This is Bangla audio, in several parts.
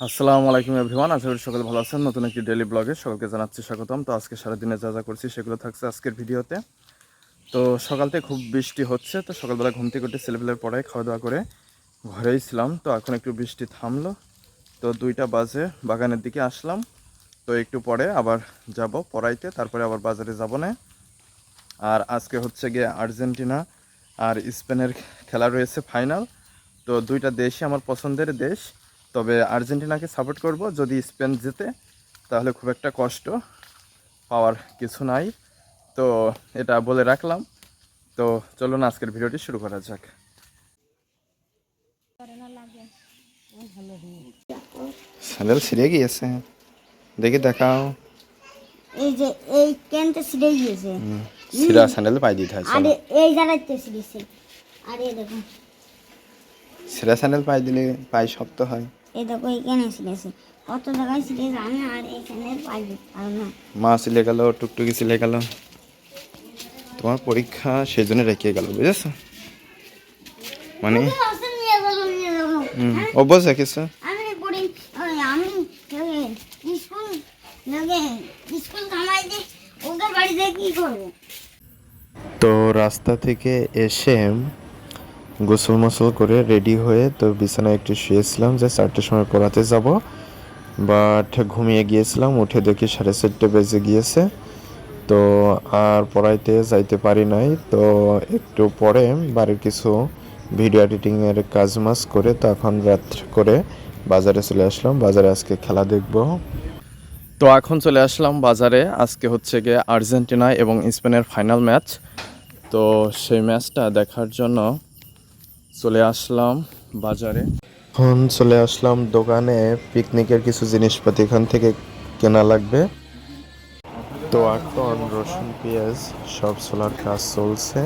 আসসালামু আলাইকুম এভরিওয়ান, আশা করি সকলে ভালো আছেন। নতুন একটি ডেইলি ব্লগে সকলকে জানাচ্ছি স্বাগতম। তো আজকে সারাদিনে যা যা করছি সেগুলো থাকছে আজকের ভিডিওতে। তো সকাল থেকে খুব বৃষ্টি হচ্ছে, তো সকালবেলা ঘুম থেকে উঠে ছেলেপেলের পড়ায় খাওয়া দাওয়া করে ঘরেই ছিলাম। তো এখন একটু বৃষ্টি থামলো, তো 2টা বাজে বাগানের দিকে আসলাম। তো একটু পরে আবার যাব পড়াইতে, তারপরে আবার বাজারে যাব না। আর আজকে হচ্ছে গিয়ে আর্জেন্টিনা আর স্পেনের খেলা রয়েছে ফাইনাল। তো দুইটা দেশই আমার পছন্দের দেশ, তবে আর্জেন্টিনাকে সাপোর্ট করব। যদি স্পেন জেতে তাহলে খুব একটা কষ্ট পাওয়ার কিছু নাই। তো এটা বলে রাখলাম। তো চলুন আজকের ভিডিওটি শুরু করা যাক। স্যান্ডেল ছিঁড়ে গিয়েছে, দেখি দেখাও। এই যে এই ক্যানটা ছিঁড়ে গিয়েছে। ছিঁড়া স্যান্ডেল পাই দিতে হয়। আরে এই জায়গাতে ছিঁড়েছে। আরে দেখুন, ছিঁড়া স্যান্ডেল পাই দিলে পাই শক্ত হয়। এই দেখো এইখানে ছিঁড়েছে, কত জায়গায় ছিঁড়েছে আমি আর এইখানে পাই দিতে পারবো না। মা ছিলে গেল, টুকটুকি ছিলে গেল, তোমার পরীক্ষা সেই জন্য রেখে গেল, বুঝেছ? মানে নিয়ে যাবো, নিয়ে যাবো। ও বোঝে কিছু। আমি পড়ি, আমি স্কুল স্কুল কামাই দিয়ে ওদের বাড়িতে কি করবো? তো রাস্তা থেকে এসে গোসল মোসল করে রেডি হয়ে তো বিছানায় একটু শুয়েছিলাম যে 4টার সময় পড়াতে যাব, বাট ঘুমিয়ে গিয়েছিলাম। উঠে দেখি 4:30 বেজে গিয়েছে। তো আর পড়াইতে যাইতে পারি নাই। তো একটু পরে বাড়ির কিছু ভিডিও এডিটিংয়ের কাজ মাজ করে তো এখন রাত করে বাজারে চলে আসলাম। বাজারে আজকে খেলা দেখব। তো এখন চলে আসলাম বাজারে। আজকে হচ্ছে গিয়ে আর্জেন্টিনা এবং স্পেনের ফাইনাল ম্যাচ। তো সেই ম্যাচটা দেখার জন্য চলে আসলাম বাজারে। এখন চলে আসলাম দোকানে, পিকনিকের কিছু জিনিসপাতি এখান থেকে কেনা লাগবে। তো এখন রসুন পেঁয়াজ সব ছোলার কাজ চলছে।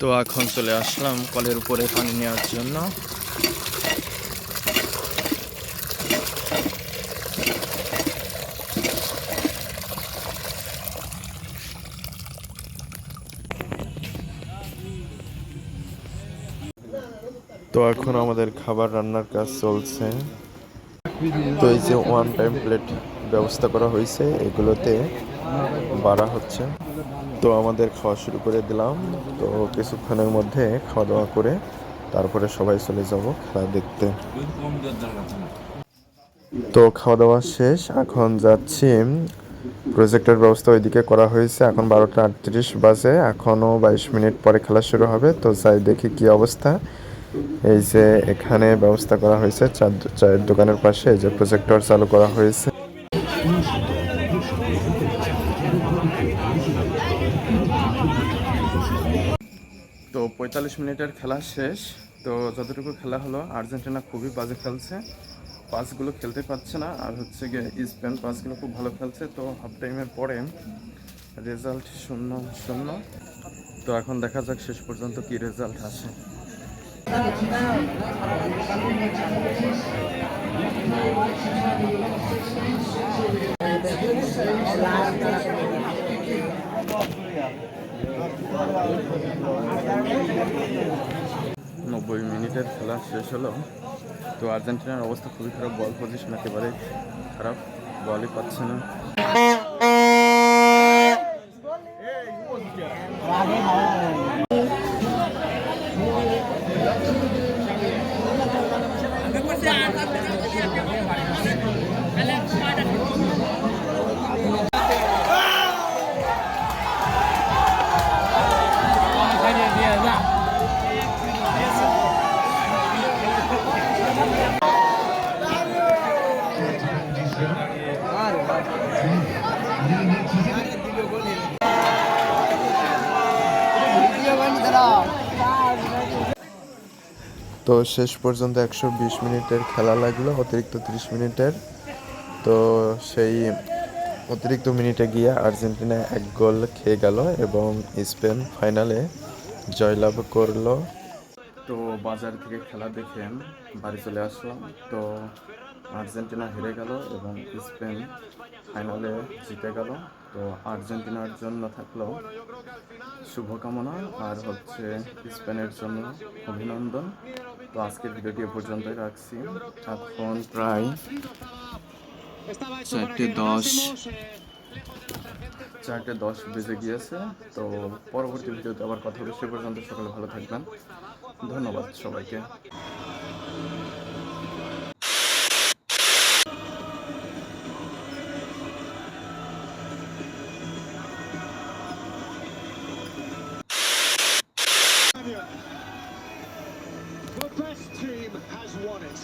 তো এখন চলে আসলাম কলের উপরে পানি নেওয়ার জন্য। তো এখন আমাদের খাবার রান্নার কাজ চলছে। তো এই যে ওয়ান টাইম প্লেট ব্যবস্থা করা হয়েছে, এগুলোতে বাড়া হচ্ছে। তো আমাদের খাওয়া শুরু করে দিলাম। তো কিছুক্ষণের মধ্যে খাওয়া দাওয়া করে তারপরে সবাই চলে যাব খেলা দেখতে। তো খাওয়া দাওয়া শেষ, এখন যাচ্ছি। প্রজেক্টের ব্যবস্থা ওইদিকে করা হয়েছে। এখন 12টা 38 বাজে, এখনও 22 মিনিট পরে খেলা শুরু হবে। তো যাই দেখি কি অবস্থা। এই যে এখানে ব্যবস্থা করা হয়েছে চায়ের দোকানের পাশে, যে প্রজেক্টর চালু করা হয়েছে। তো 45 মিনিটের খেলা শেষ। তো যতটুকু খেলা হলো, আর্জেন্টিনা খুবই বাজে খেলছে, পাসগুলো খেলতে পারছে না। আর হচ্ছে গিয়ে স্পেন পাসগুলো খুব ভালো খেলছে। তো হাফ টাইমের পরে রেজাল্ট 0-0। তো এখন দেখা যাক শেষ পর্যন্ত কি রেজাল্ট আসে। নব্বই মিনিটের খেলা শেষ হলো। তো আর্জেন্টিনার অবস্থা খুবই খারাপ, বল পজিশন একেবারে খারাপ, বলই পাচ্ছে না। তো শেষ পর্যন্ত 120 মিনিটের খেলা লাগলো, অতিরিক্ত 30 মিনিটের। তো সেই অতিরিক্ত মিনিটে গিয়ে আর্জেন্টিনা 1 গোল খেয়ে গেল এবং স্পেন ফাইনালে জয়লাভ করলো। তো বাজার থেকে খেলা দেখে বাড়ি চলে আসলাম। তো আর্জেন্টিনা হেরে গেল এবং স্পেন ফাইনালে জিতে গেল। তো আর্জেন্টিনার জন্য থাকলো শুভকামনা, আর হচ্ছে স্পেনের জন্য অভিনন্দন। তো আজকের ভিডিওটি এ পর্যন্তই রাখছি। এখন প্রায় 4:10 বেজে গিয়েছে। তো পরবর্তী ভিডিওতে আবার কথা হবে। সে পর্যন্ত সকলে ভালো থাকবেন। ধন্যবাদ সবাইকে। The best team has won it.